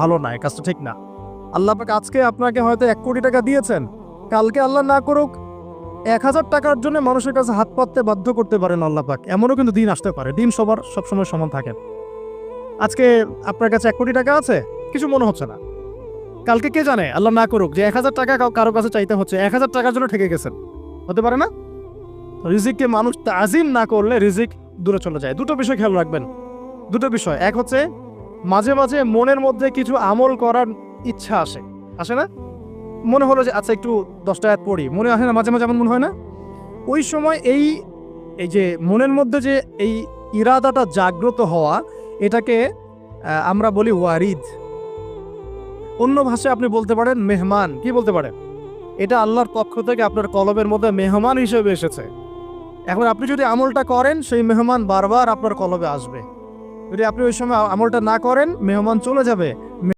ভালো না, এই কাজটা ঠিক না। আল্লাহ পাক আজকে আপনাকে হয়তো 1 কোটি টাকা দিয়েছেন, কালকে আল্লাহ না করুক 1000 টাকার জন্য মানুষের কাছে হাত পাততে বাধ্য করতে পারেন আল্লাহ পাক। এমনও কিন্তু দিন আসতে পারে, দিন সবার সবসময় সমান থাকে না। আজকে আপনার কাছে 1 কোটি টাকা আছে, কিছু মনে হচ্ছে না। কালকে কে জানে, আল্লাহ না করুক যে 1000 টাকা কারো কাছে চাইতে হচ্ছে, 1000 টাকার জন্য ঠকে গেছেন, হতে পারে না? রিজিককে মানুষ তাজিম না করলে রিজিক দূরে চলে যায়। দুটো বিষয় খেয়াল রাখবেন, দুটো বিষয়। এক হচ্ছে মাঝে মাঝে মনের মধ্যে কিছু আমল করার ইচ্ছা আসে না? মনে হলো যে আচ্ছা একটু 10টা আয়াত পড়ি, মনে আসে না মাঝে মাঝে? এমন মনে হয় না? ওই সময় এই যে মনের মধ্যে যে এই ইরাদাটা জাগ্রত হওয়া, এটাকে আমরা বলি ওয়ারিদ। অন্য ভাষায় আপনি বলতে পারেন মেহমান। কি বলতে পারেন? এটা আল্লাহর পক্ষ থেকে আপনার কলবের মধ্যে মেহমান হিসেবে এসেছে। এখন আপনি যদি আমলটা করেন, সেই মেহমান বারবার আপনার কলবে আসবে। যদি আপনি ওই সময় আমলটা না করেন, মেহমান চলে যাবে।